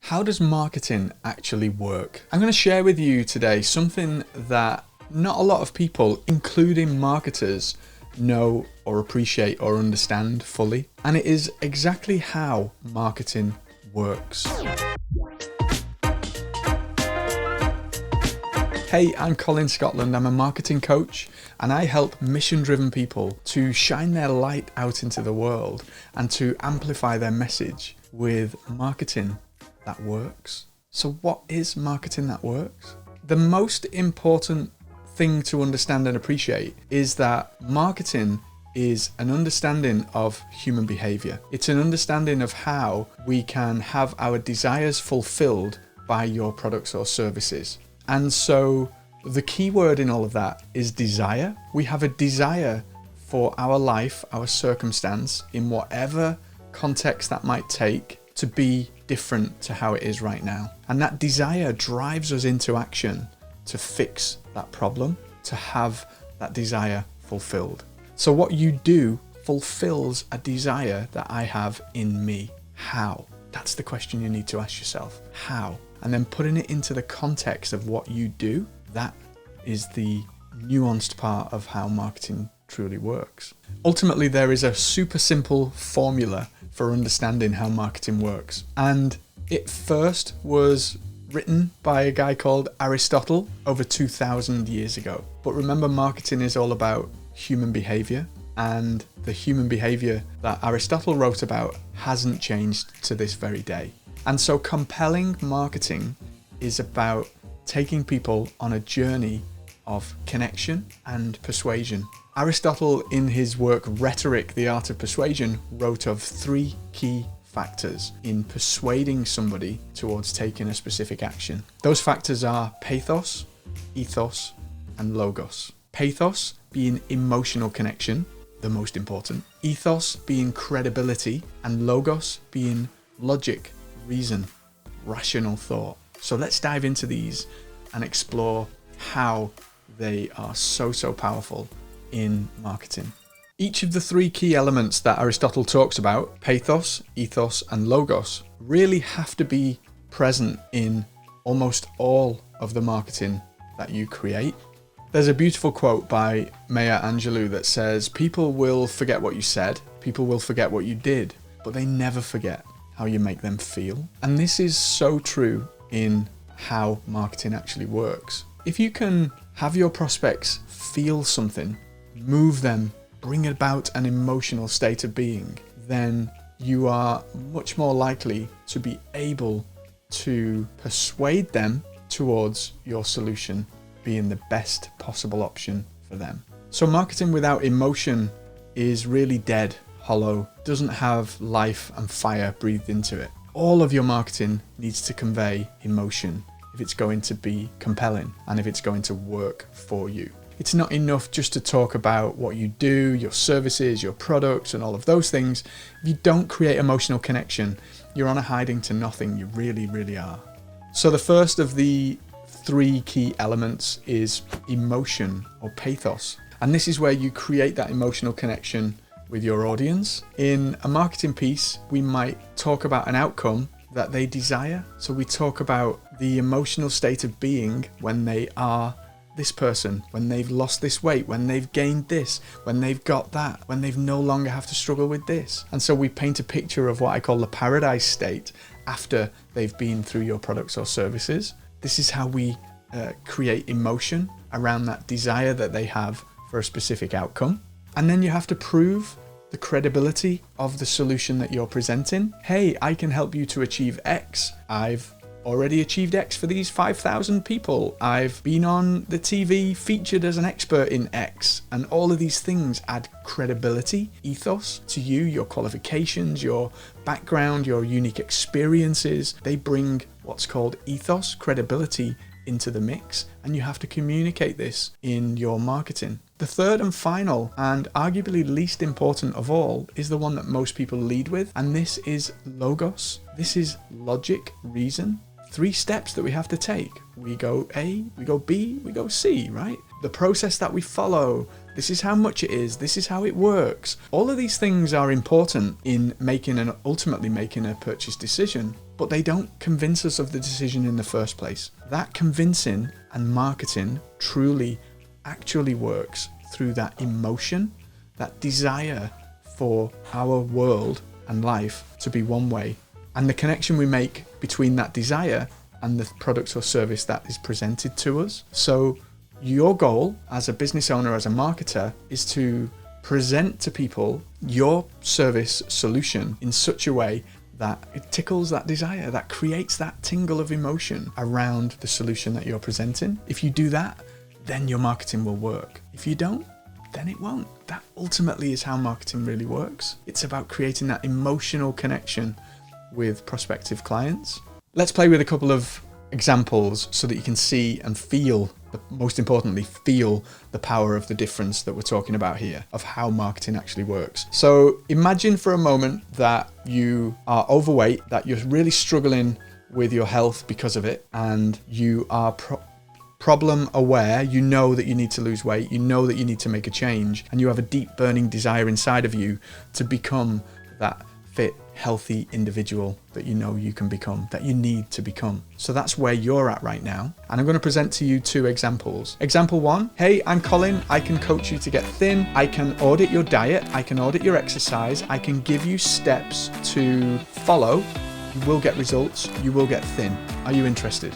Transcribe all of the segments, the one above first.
How does marketing actually work? I'm going to share with you today something that not a lot of people, including marketers, know or appreciate or understand fully. And it is exactly how marketing works. Hey, I'm Colin Scotland. I'm a marketing coach and I help mission-driven people to shine their light out into the world and to amplify their message with marketing that works. So what is marketing that works? The most important thing to understand and appreciate is that marketing is an understanding of human behavior. It's an understanding of how we can have our desires fulfilled by your products or services. And so the key word in all of that is desire. We have a desire for our life, our circumstance, in whatever context that might take, to be different to how it is right now. And that desire drives us into action to fix that problem, to have that desire fulfilled. So what you do fulfills a desire that I have in me. How? That's the question you need to ask yourself. How? And then putting it into the context of what you do, that is the nuanced part of how marketing truly works. Ultimately, there is a super simple formula for understanding how marketing works. And it first was written by a guy called Aristotle over 2,000 years ago. But remember, marketing is all about human behavior, and the human behavior that Aristotle wrote about hasn't changed to this very day. And so compelling marketing is about taking people on a journey of connection and persuasion. Aristotle, in his work Rhetoric, the Art of Persuasion, wrote of 3 key factors in persuading somebody towards taking a specific action. Those factors are pathos, ethos, and logos. Pathos being emotional connection, the most important. Ethos being credibility, and logos being logic, reason, rational thought. So let's dive into these and explore how they are so powerful in marketing. Each of the 3 key elements that Aristotle talks about, pathos, ethos, and logos, really have to be present in almost all of the marketing that you create. There's a beautiful quote by Maya Angelou that says, "People will forget what you said, people will forget what you did, but they never forget how you make them feel." And this is so true in how marketing actually works. If you can have your prospects feel something, move them, bring about an emotional state of being, then you are much more likely to be able to persuade them towards your solution being the best possible option for them. So marketing without emotion is really dead, hollow, doesn't have life and fire breathed into it. All of your marketing needs to convey emotion if it's going to be compelling and if it's going to work for you. It's not enough just to talk about what you do, your services, your products, and all of those things. If you don't create emotional connection, you're on a hiding to nothing. You really are. So the first of the 3 key elements is emotion or pathos. And this is where you create that emotional connection with your audience. In a marketing piece, we might talk about an outcome that they desire. So we talk about the emotional state of being when they are this person, when they've lost this weight, when they've gained this, when they've got that, when they've no longer have to struggle with this. And so we paint a picture of what I call the paradise state after they've been through your products or services. This is how we create emotion around that desire that they have for a specific outcome. And then you have to prove the credibility of the solution that you're presenting. Hey, I can help you to achieve X. I've already achieved X for these 5,000 people. I've been on the TV featured as an expert in X. And all of these things add credibility, ethos to you, your qualifications, your background, your unique experiences. They bring what's called ethos, credibility, into the mix. And you have to communicate this in your marketing. The third and final, and arguably least important of all, is the one that most people lead with. And this is logos. This is logic, reason. 3 steps that we have to take. We go A, we go B, we go C, right? The process that we follow, This is how much it is. This is how it works. All of these things are important in making and ultimately making a purchase decision, but they don't convince us of the decision in the first place. That convincing and marketing truly actually works through that emotion, that desire for our world and life to be one way, and the connection we make between that desire and the product or service that is presented to us. So your goal as a business owner, as a marketer, is to present to people your service solution in such a way that it tickles that desire, that creates that tingle of emotion around the solution that you're presenting. If you do that, then your marketing will work. If you don't, then it won't. That ultimately is how marketing really works. It's about creating that emotional connection with prospective clients. Let's play with a couple of examples so that you can see and feel, most importantly, feel the power of the difference that we're talking about here, of how marketing actually works. So imagine for a moment that you are overweight, that you're really struggling with your health because of it, and you are problem aware. You know that you need to lose weight, you know that you need to make a change, and you have a deep burning desire inside of you to become that fit, healthy individual that you know you can become, that you need to become. So that's where you're at right now. And I'm going to present to you two examples. Example one, hey, I'm Colin. I can coach you to get thin. I can audit your diet. I can audit your exercise. I can give you steps to follow. You will get results. You will get thin. Are you interested?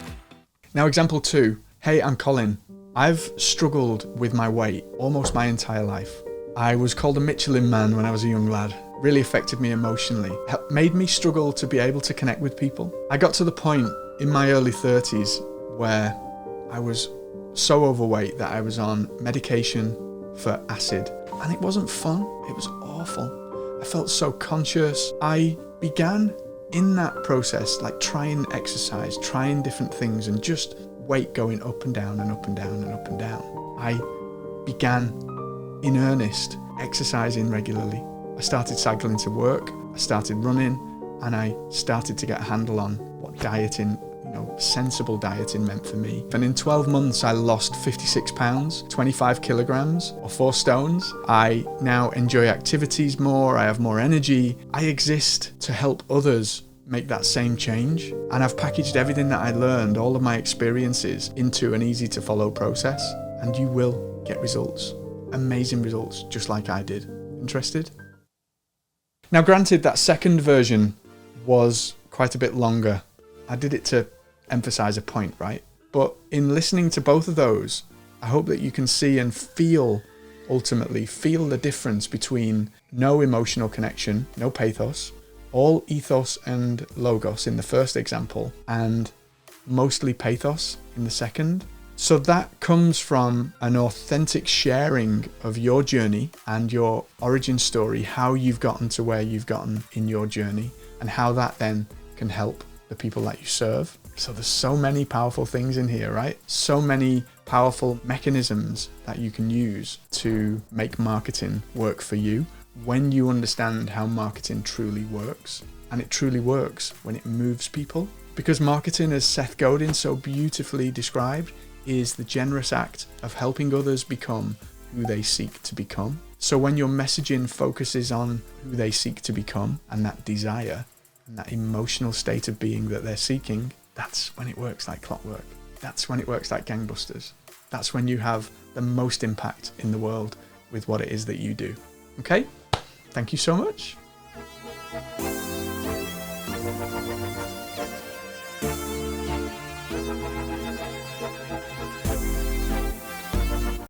Now, example two, hey, I'm Colin. I've struggled with my weight almost my entire life. I was called a Michelin man when I was a young lad. Really affected me emotionally. Made me struggle to be able to connect with people. I got to the point in my early 30s where I was so overweight that I was on medication for acid. And it wasn't fun. It was awful. I felt so conscious. I began in that process, like trying exercise, trying different things, and just weight going up and down and up and down and up and down. I began in earnest exercising regularly. I started cycling to work, I started running, and I started to get a handle on what dieting, sensible dieting meant for me. And in 12 months, I lost 56 pounds, 25 kilograms, or 4 stones. I now enjoy activities more, I have more energy. I exist to help others make that same change. And I've packaged everything that I learned, all of my experiences, into an easy to follow process. And you will get results, amazing results, just like I did. Interested? Now, granted, that second version was quite a bit longer. I did it to emphasize a point, right? But in listening to both of those, I hope that you can see and feel, ultimately, feel the difference between no emotional connection, no pathos, all ethos and logos in the first example, and mostly pathos in the second. So that comes from an authentic sharing of your journey and your origin story, how you've gotten to where you've gotten in your journey, and how that then can help the people that you serve. So there's so many powerful things in here, right? So many powerful mechanisms that you can use to make marketing work for you when you understand how marketing truly works. And it truly works when it moves people. Because marketing, as Seth Godin so beautifully described, is the generous act of helping others become who they seek to become. So when your messaging focuses on who they seek to become and that desire and that emotional state of being that they're seeking, that's when it works like clockwork. That's when it works like gangbusters. That's when you have the most impact in the world with what it is that you do. Okay? Thank you so much.